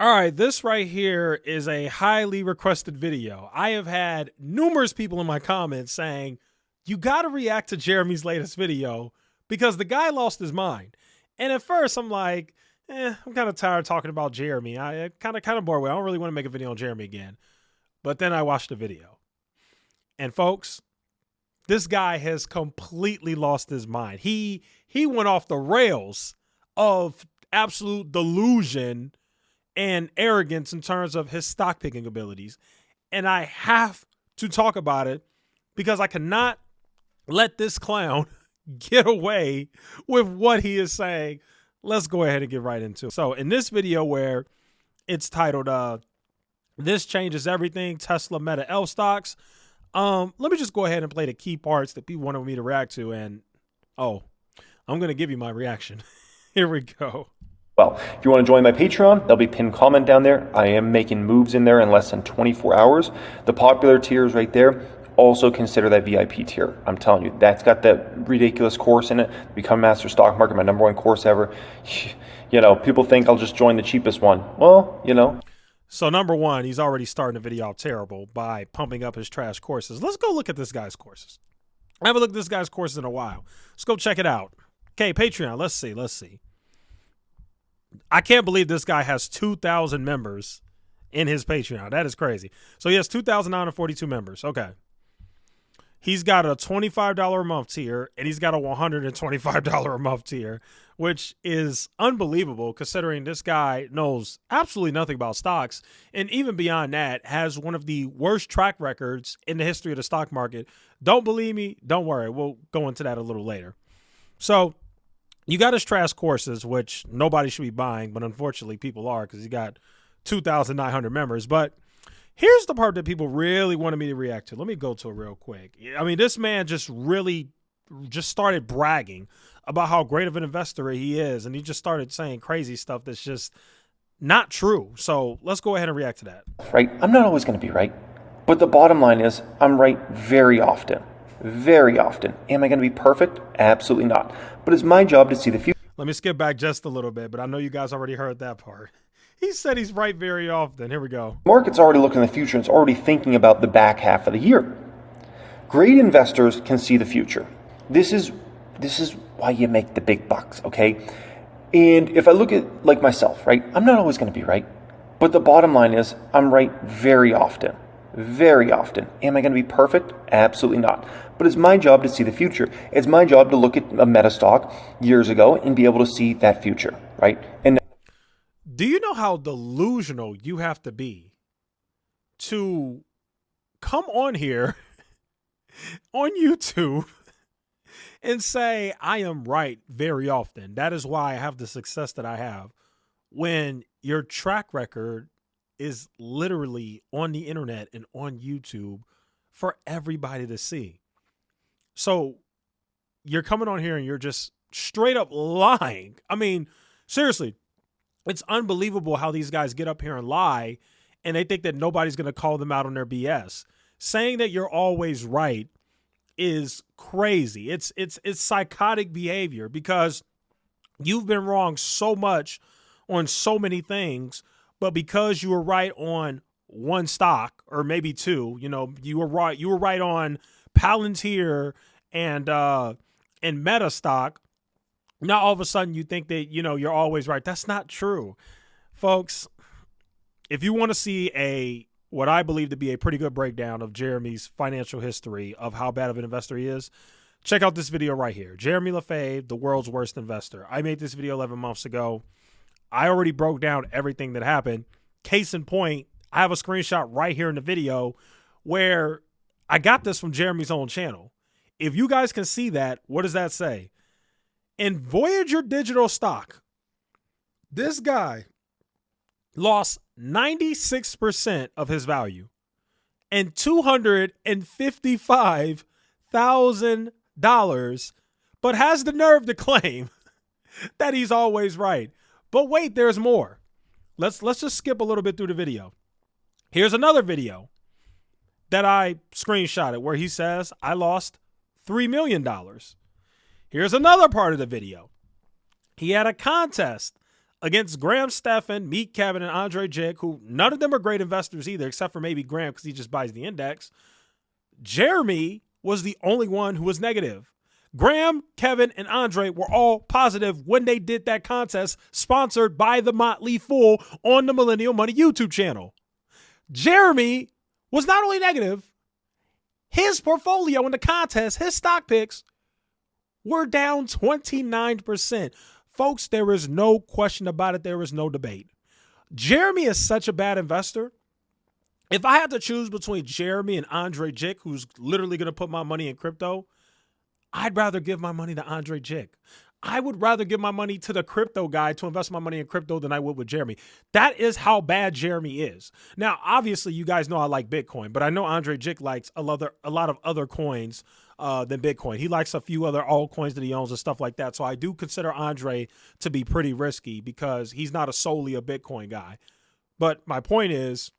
All right, this right here is a highly requested video. I have had numerous people in my comments saying, you got to react to Jeremy's latest video because the guy lost his mind. And at first I'm like, I'm kind of tired of talking about Jeremy. I kind of bored with it. I don't really want to make a video on Jeremy again. But then I watched the video. And folks, this guy has completely lost his mind. He went off the rails of absolute delusion and arrogance in terms of his stock picking abilities. And I have to talk about it because I cannot let this clown get away with what he is saying. Let's go ahead and get right into it. So in this video where it's titled, this changes everything, Tesla Meta L stocks. Let me just go ahead and play the key parts that people wanted me to react to. And, I'm going to give you my reaction. Here we go. Well, if you want to join my Patreon, there'll be pinned comment down there. I am making moves in there in less than 24 hours. The popular tier is right there. Also consider that VIP tier. I'm telling you, that's got that ridiculous course in it. Become Master Stock Market, my #1 course ever. You know, people think I'll just join the cheapest one. Well, you know. So number one, he's already starting the video out terrible by pumping up his trash courses. Let's go look at this guy's courses. I haven't looked at this guy's courses in a while. Let's go check it out. Okay, Patreon. Let's see. I can't believe this guy has 2,000 members in his Patreon. That is crazy. So he has 2,942 members. Okay. He's got a $25 a month tier and he's got a $125 a month tier, which is unbelievable considering this guy knows absolutely nothing about stocks. And even beyond that, has one of the worst track records in the history of the stock market. Don't believe me? Don't worry. We'll go into that a little later. So you got his trash courses, which nobody should be buying, but unfortunately people are because he got 2,900 members. But here's the part that people really wanted me to react to. Let me go to it real quick. I mean, this man just started bragging about how great of an investor he is, and he just started saying crazy stuff that's just not true. So let's go ahead and react to that. Right? I'm not always going to be right, but the bottom line is I'm right very often. Very often. Am I going to be perfect? Absolutely not. But it's my job to see the future. Let me skip back just a little bit, but I know you guys already heard that part. He said he's right very often. Here we go. Market's already looking in the future and it's already thinking about the back half of the year. Great investors can see the future. This is why you make the big bucks, okay? And if I look at like myself, right? I'm not always going to be right. But the bottom line is I'm right very often. Very often. Am I going to be perfect? Absolutely not. But it's my job to see the future. It's my job to look at a meta stock years ago and be able to see that future, right? And do you know how delusional you have to be to come on here on YouTube and say, I am right very often? That is why I have the success that I have, when your track record is literally on the internet and on YouTube for everybody to see. So you're coming on here and you're just straight up lying. I mean, seriously, it's unbelievable how these guys get up here and lie and they think that nobody's going to call them out on their BS. Saying that you're always right is crazy. It's psychotic behavior because you've been wrong so much on so many things. But because you were right on one stock or maybe two, you know, you were right on Palantir and Meta stock. Now all of a sudden you think that, you know, you're always right. That's not true, folks. If you want to see what I believe to be a pretty good breakdown of Jeremy's financial history of how bad of an investor he is, check out this video right here. Jeremy Lefebvre, the world's worst investor. I made this video 11 months ago. I already broke down everything that happened. Case in point, I have a screenshot right here in the video where I got this from Jeremy's own channel. If you guys can see that, what does that say? In Voyager Digital stock, this guy lost 96% of his value and $255,000, but has the nerve to claim that he's always right. But wait, there's more. Let's just skip a little bit through the video. Here's another video that I screenshotted where he says I lost $3 million. Here's another part of the video. He had a contest against Graham Stephan, Meet Kevin, and Andre Jick, who none of them are great investors either, except for maybe Graham because he just buys the index. Jeremy was the only one who was negative. Graham, Kevin, and Andre were all positive when they did that contest sponsored by the Motley Fool on the Millennial Money YouTube channel. Jeremy was not only negative, his portfolio in the contest, his stock picks, were down 29%. Folks, there is no question about it. There is no debate. Jeremy is such a bad investor. If I had to choose between Jeremy and Andre Jick, who's literally going to put my money in crypto, I'd rather give my money to Andre Jick. I would rather give my money to the crypto guy to invest my money in crypto than I would with Jeremy. That is how bad Jeremy is. Now, obviously, you guys know I like Bitcoin, but I know Andre Jick likes a lot of other coins than Bitcoin. He likes a few other altcoins that he owns and stuff like that. So I do consider Andre to be pretty risky because he's not solely a Bitcoin guy. But my point is,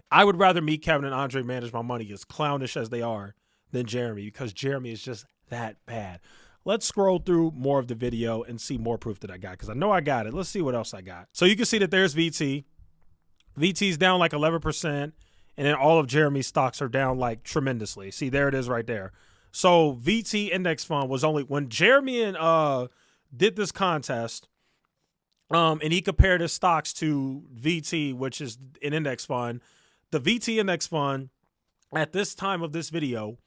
I would rather Meet Kevin and Andre manage my money, as clownish as they are, than Jeremy, because Jeremy is just that bad. Let's scroll through more of the video and see more proof that I got, because I know I got it. Let's see what else I got. So you can see that there's VT. VT's down like 11%, and then all of Jeremy's stocks are down like tremendously. See, there it is right there. So VT index fund was only, when Jeremy and did this contest, and he compared his stocks to VT, which is an index fund, the VT index fund at this time of this video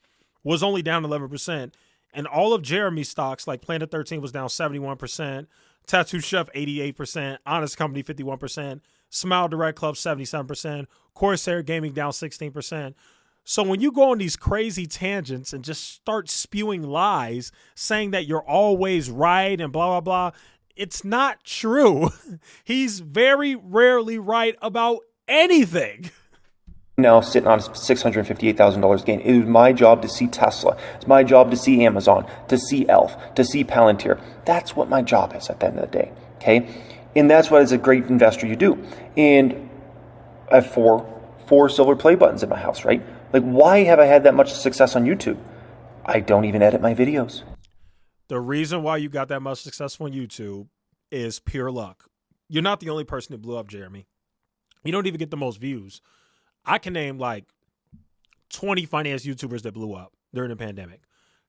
was only down 11%. And all of Jeremy's stocks, like Planet 13 was down 71%, Tattoo Chef 88%, Honest Company 51%, Smile Direct Club 77%, Corsair Gaming down 16%. So when you go on these crazy tangents and just start spewing lies, saying that you're always right and blah, blah, blah, it's not true. He's very rarely right about anything. Now sitting on $658,000 gain. It was my job to see Tesla. It's my job to see Amazon, to see Elf, to see Palantir. That's what my job is at the end of the day. Okay, and that's what, as a great investor, you do. And I have four silver play buttons in my house, right? Like, why have I had that much success on YouTube? I don't even edit my videos. The reason why you got that much success on YouTube is pure luck. You're not the only person who blew up, Jeremy. You don't even get the most views. I can name like 20 finance YouTubers that blew up during the pandemic.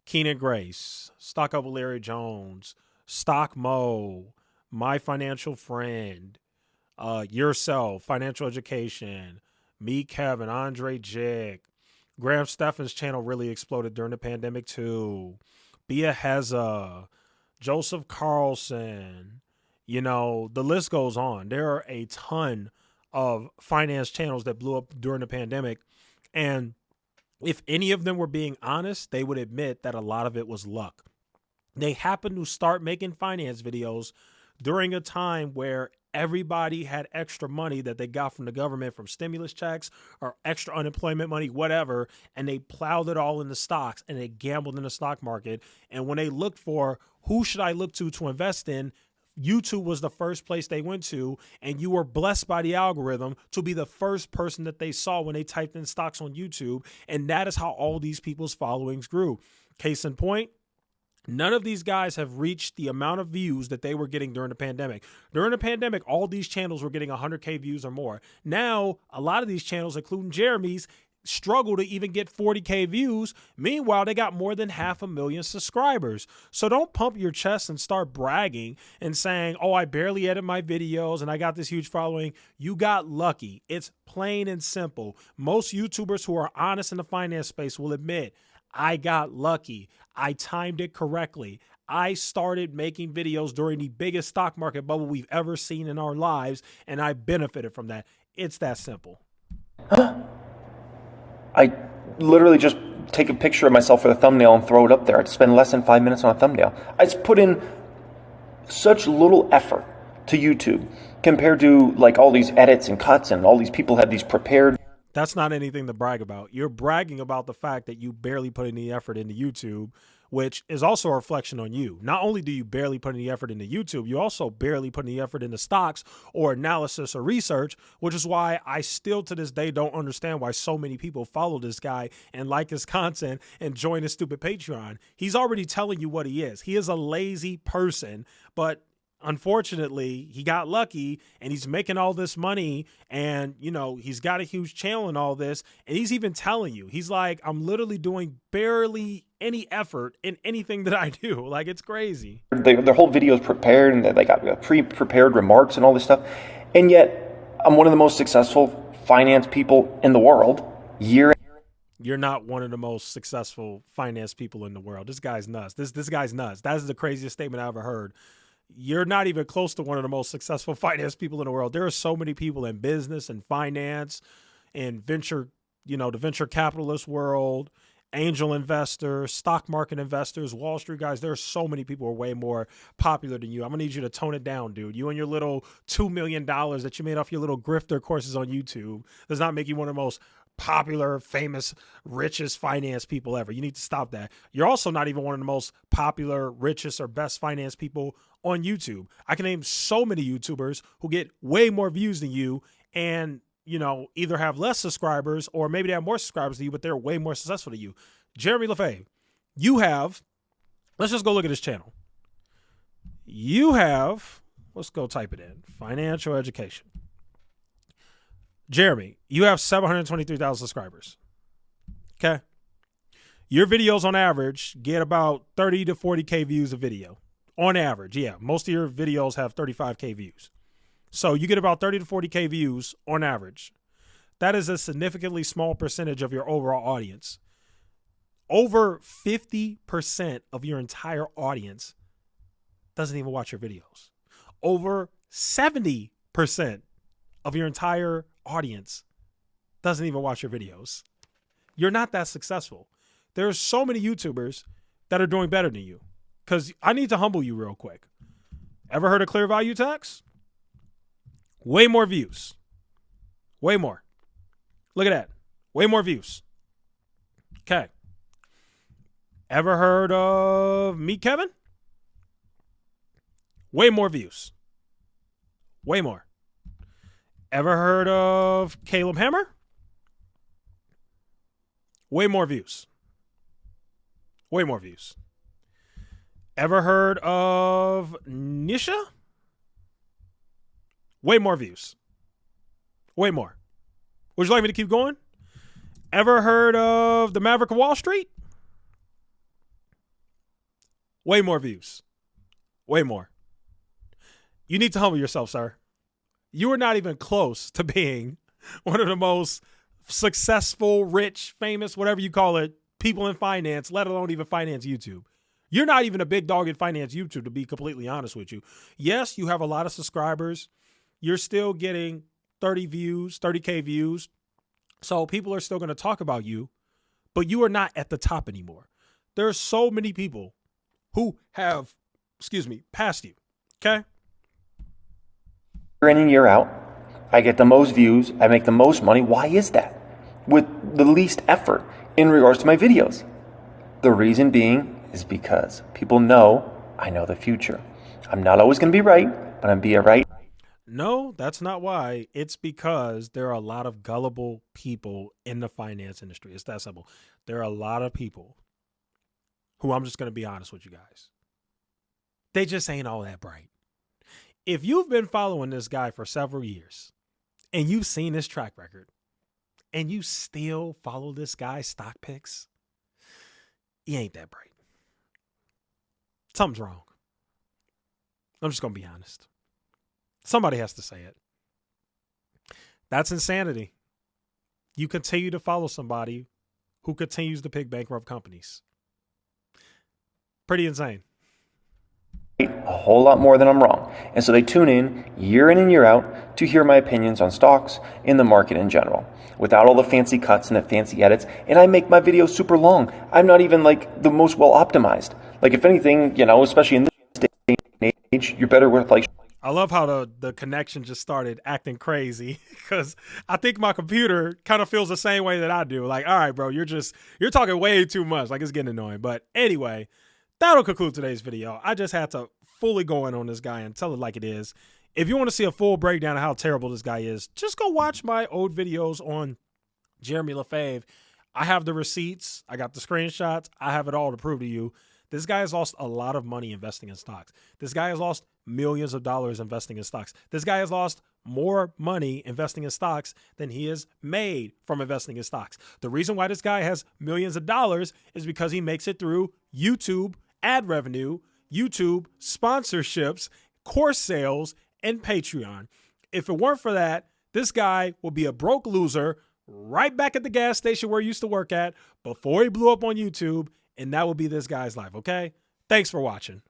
Keenan Grace, Stock Up with Larry Jones, Stock Mo, My Financial Friend, Yourself, Financial Education, Me, Kevin, Andre Jick. Graham Stephan's channel really exploded during the pandemic too. Bia Heza, Joseph Carlson. You know, the list goes on. There are a ton of finance channels that blew up during the pandemic. And if any of them were being honest, they would admit that a lot of it was luck. They happened to start making finance videos during a time where everybody had extra money that they got from the government from stimulus checks or extra unemployment money, whatever, and they plowed it all into stocks and they gambled in the stock market. And when they looked for who should I look to invest in, YouTube was the first place they went to, and you were blessed by the algorithm to be the first person that they saw when they typed in stocks on YouTube. And that is how all these people's followings grew. Case in point, none of these guys have reached the amount of views that they were getting during the pandemic. During the pandemic, all these channels were getting 100K views or more. Now, a lot of these channels, including Jeremy's, struggle to even get 40K views. Meanwhile, they got more than 500,000 subscribers. So don't pump your chest and start bragging and saying, oh, I barely edit my videos and I got this huge following. You got lucky. It's plain and simple. Most YouTubers who are honest in the finance space will admit, I got lucky. I timed it correctly. I started making videos during the biggest stock market bubble we've ever seen in our lives, and I benefited from that. It's that simple. I literally just take a picture of myself for the thumbnail and throw it up there. I'd spend less than 5 minutes on a thumbnail. I just put in such little effort to YouTube compared to like all these edits and cuts, and all these people have these prepared. That's not anything to brag about. You're bragging about the fact that you barely put any effort into YouTube, which is also a reflection on you. Not only do you barely put any effort into YouTube, you also barely put any effort into stocks or analysis or research, which is why I still to this day don't understand why so many people follow this guy and like his content and join his stupid Patreon. He's already telling you what he is. He is a lazy person, but unfortunately, he got lucky and he's making all this money and, you know, he's got a huge channel and all this. And he's even telling you, he's like, I'm literally doing barely any effort in anything that I do. Like, it's crazy. Their whole video is prepared and they got pre-prepared remarks and all this stuff. And yet I'm one of the most successful finance people in the world year. You're not one of the most successful finance people in the world. This guy's nuts. This guy's nuts. That is the craziest statement I ever heard. You're not even close to one of the most successful finance people in the world. There are so many people in business and finance and venture, you know, the venture capitalist world, angel investors, stock market investors, Wall Street guys. There are so many people who are way more popular than you. I'm going to need you to tone it down, dude. You and your little $2 million that you made off your little grifter courses on YouTube does not make you one of the most popular, famous, richest finance people ever. You need to stop that. You're also not even one of the most popular, richest, or best finance people on YouTube. I can name so many YouTubers who get way more views than you and, you know, either have less subscribers or maybe they have more subscribers than you, but they're way more successful than you. Jeremy Lefebvre, you have, let's just go look at his channel. You have, let's go type it in, financial education. Jeremy, you have 723,000 subscribers. Okay. Your videos on average get about 30 to 40K views a video. On average, yeah. Most of your videos have 35K views. So you get about 30 to 40K views on average. That is a significantly small percentage of your overall audience. Over 50% of your entire audience doesn't even watch your videos. Over 70% of your entire audience doesn't even watch your videos. You're not that successful. There's so many YouTubers that are doing better than you. Because I need to humble you real quick. Ever heard of Clear Value Tax? Way more views. Way more. Look at that. Way more views. Okay. Ever heard of Meet Kevin? Way more views. Way more. Ever heard of Caleb Hammer? Way more views. Way more views. Ever heard of Nisha? Way more views. Way more. Would you like me to keep going? Ever heard of the Maverick of Wall Street? Way more views. Way more. You need to humble yourself, sir. You are not even close to being one of the most successful, rich, famous, whatever you call it, people in finance, let alone even finance YouTube. You're not even a big dog in finance YouTube, to be completely honest with you. Yes, you have a lot of subscribers. You're still getting 30 views, 30K views. So people are still going to talk about you, but you are not at the top anymore. There are so many people who have, passed you. Okay? Year in and year out, I get the most views, I make the most money. Why is that? With the least effort in regards to my videos. The reason being is because people know I know the future. I'm not always going to be right, but I'm be right. No, that's not why. It's because there are a lot of gullible people in the finance industry. It's that simple. There are a lot of people who, I'm just going to be honest with you guys, they just ain't all that bright. If you've been following this guy for several years and you've seen his track record and you still follow this guy's stock picks, he ain't that bright. Something's wrong. I'm just going to be honest. Somebody has to say it. That's insanity. You continue to follow somebody who continues to pick bankrupt companies. Pretty insane. A whole lot more than I'm wrong. And so they tune in and year out to hear my opinions on stocks in the market in general, without all the fancy cuts and the fancy edits. And I make my videos super long. I'm not even like the most well optimized. Like if anything, you know, especially in this day and age, you're better with like. I love how the connection just started acting crazy because I think my computer kind of feels the same way that I do. Like, all right, bro, you're talking way too much. Like, it's getting annoying. But anyway, that'll conclude today's video. I just had to fully go in on this guy and tell it like it is. If you want to see a full breakdown of how terrible this guy is, just go watch my old videos on Jeremy Lefebvre. I have the receipts. I got the screenshots. I have it all to prove to you. This guy has lost a lot of money investing in stocks. This guy has lost millions of dollars investing in stocks. This guy has lost more money investing in stocks than he has made from investing in stocks. The reason why this guy has millions of dollars is because he makes it through YouTube ad revenue, YouTube sponsorships, course sales, and Patreon. If it weren't for that, this guy will be a broke loser right back at the gas station where he used to work at before he blew up on YouTube, and that will be this guy's life, okay? Thanks for watching.